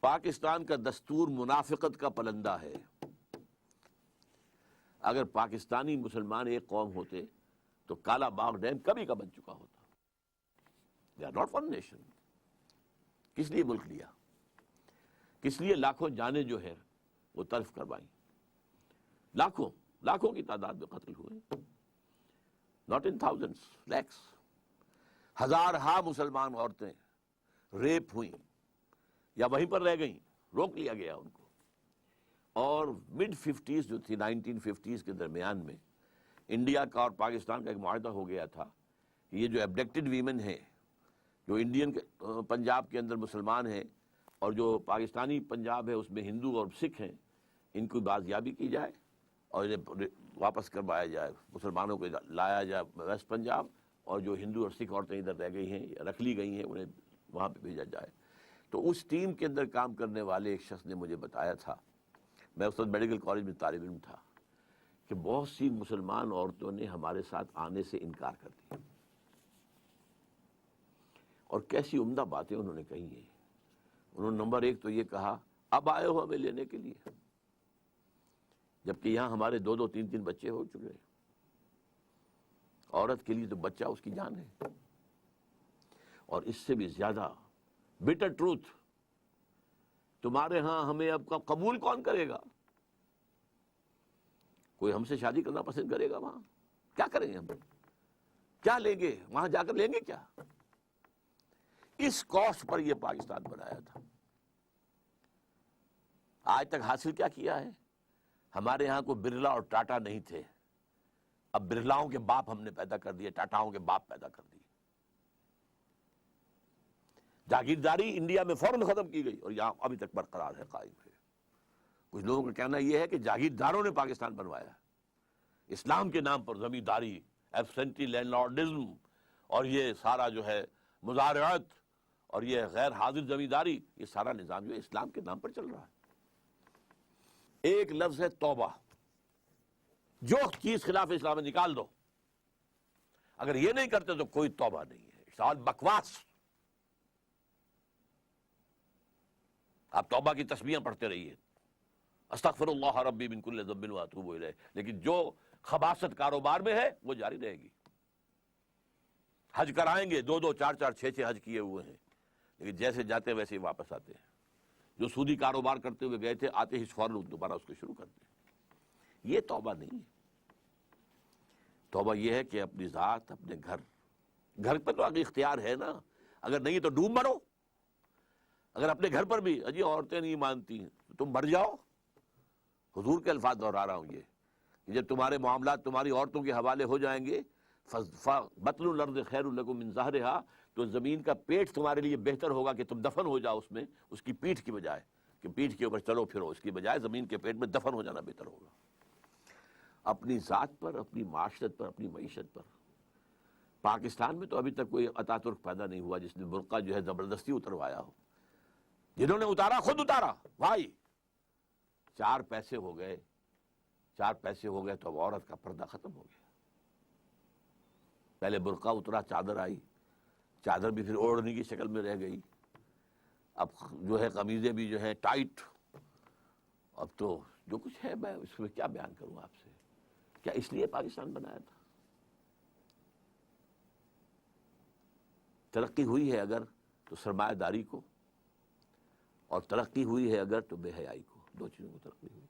پاکستان کا دستور منافقت کا پلندہ ہے. اگر پاکستانی مسلمان ایک قوم ہوتے تو کالا باغ ڈیم کبھی کا بن چکا ہوتا. They are not one nation. کس لیے ملک لیا؟ کس لیے لاکھوں جانیں جو ہے وہ تلف کروائیں؟ لاکھوں کی تعداد میں قتل ہوئے. Not in thousands, lakhs. ہزارہا مسلمان عورتیں ریپ ہوئیں یا وہیں پر رہ گئیں، روک لیا گیا ان کو. اور مڈ 50s جو تھی 1950s کے درمیان میں انڈیا کا اور پاکستان کا ایک معاہدہ ہو گیا تھا کہ یہ جو ایبڈکٹڈ ویمن ہیں، جو انڈین پنجاب کے اندر مسلمان ہیں اور جو پاکستانی پنجاب ہے اس میں ہندو اور سکھ ہیں، ان کی بازیابی کی جائے اور انہیں واپس کروایا جائے، مسلمانوں کو لایا جائے ویسٹ پنجاب، اور جو ہندو اور سکھ عورتیں ادھر رہ گئی ہیں یا رکھ لی گئی ہیں انہیں وہاں پہ بھیجا جائے. تو اس ٹیم کے اندر کام کرنے والے ایک شخص نے مجھے بتایا تھا، میں اس وقت میڈیکل کالج میں طالب علم تھا، کہ بہت سی مسلمان عورتوں نے ہمارے ساتھ آنے سے انکار کر دیا. اور کیسی عمدہ باتیں انہوں نے کہی ہیں. انہوں نے نمبر ایک تو یہ کہا، اب آئے ہو ہمیں لینے کے لیے، جبکہ یہاں ہمارے 2 3 بچے ہو چکے ہیں. عورت کے لیے تو بچہ اس کی جان ہے. اور اس سے بھی زیادہ بٹر ٹروتھ، تمہارے ہاں ہمیں اب قبول کون کرے گا؟ کوئی ہم سے شادی کرنا پسند کرے گا؟ وہاں کیا کریں گے؟ ہم کیا لیں گے وہاں جا کر؟ لیں گے کیا؟ اس کاسٹ پر یہ پاکستان بنایا تھا. آج تک حاصل کیا کیا ہے؟ ہمارے ہاں کوئی برلا اور ٹاٹا نہیں تھے، اب برلاؤں کے باپ ہم نے پیدا کر دیے، ٹاٹاؤں کے باپ پیدا کر دیے. جاگیرداری انڈیا میں فوراً ختم کی گئی اور یہاں ابھی تک برقرار ہے، قائم ہے. کچھ لوگوں کا کہنا یہ ہے کہ جاگیرداروں نے پاکستان بنوایا، اسلام کے نام پر زمینداری، ایبسنٹی لینڈ لارڈزم، اور یہ سارا جو ہے مزارعت اور یہ غیر حاضر زمینداری، یہ سارا نظام جو ہے اسلام کے نام پر چل رہا ہے. ایک لفظ ہے توبہ، جو چیز خلاف اسلام ہے نکال دو. اگر یہ نہیں کرتے تو کوئی توبہ نہیں ہے، سوال بکواس. آپ توبہ کی تسبیحیں پڑھتے رہیے، استغفر اللہ ربی من کل ذنب واتوب الیہ، لیکن جو خباثت کاروبار میں ہے وہ جاری رہے گی. حج کرائیں گے، 2 4 6 حج کیے ہوئے ہیں، لیکن جیسے جاتے ویسے ہی واپس آتے ہیں. جو سودی کاروبار کرتے ہوئے گئے تھے، آتے ہی فوراً دوبارہ اس کو شروع کرتے ہیں. یہ توبہ نہیں ہے. توبہ یہ ہے کہ اپنی ذات، اپنے گھر پہ تو آگے اختیار ہے نا، اگر نہیں تو ڈوب مرو. اگر اپنے گھر پر بھی اجی عورتیں نہیں مانتی ہیں تو تم مر جاؤ. حضور کے الفاظ دہرا رہا ہوں یہ، کہ جب تمہارے معاملات تمہاری عورتوں کے حوالے ہو جائیں گے، بطن الارض خیر لکم من ظہرہا، تو زمین کا پیٹ تمہارے لیے بہتر ہوگا کہ تم دفن ہو جاؤ اس میں، اس کی پیٹھ کی بجائے کہ پیٹھ کے اوپر چلو پھرو، اس کی بجائے زمین کے پیٹ میں دفن ہو جانا بہتر ہوگا. اپنی ذات پر، اپنی معاشرت پر، اپنی معیشت پر. پاکستان میں تو ابھی تک کوئی اتا ترک پیدا نہیں ہوا جس نے برقع جو ہے زبردستی اتروایا ہو. جنہوں نے اتارا خود اتارا بھائی. 4 پیسے ہو گئے تو اب عورت کا پردہ ختم ہو گیا. پہلے برقع اترا، چادر آئی، چادر بھی پھر اوڑھنے کی شکل میں رہ گئی. اب جو ہے قمیضیں بھی جو ہے ٹائٹ. اب تو جو کچھ ہے میں اس میں کیا بیان کروں آپ سے. کیا اس لیے پاکستان بنایا تھا؟ ترقی ہوئی ہے اگر تو سرمایہ داری کو، اور ترقی ہوئی ہے اگر تو بے حیائی کو. 2 چیزوں کو ترقی ہوئی.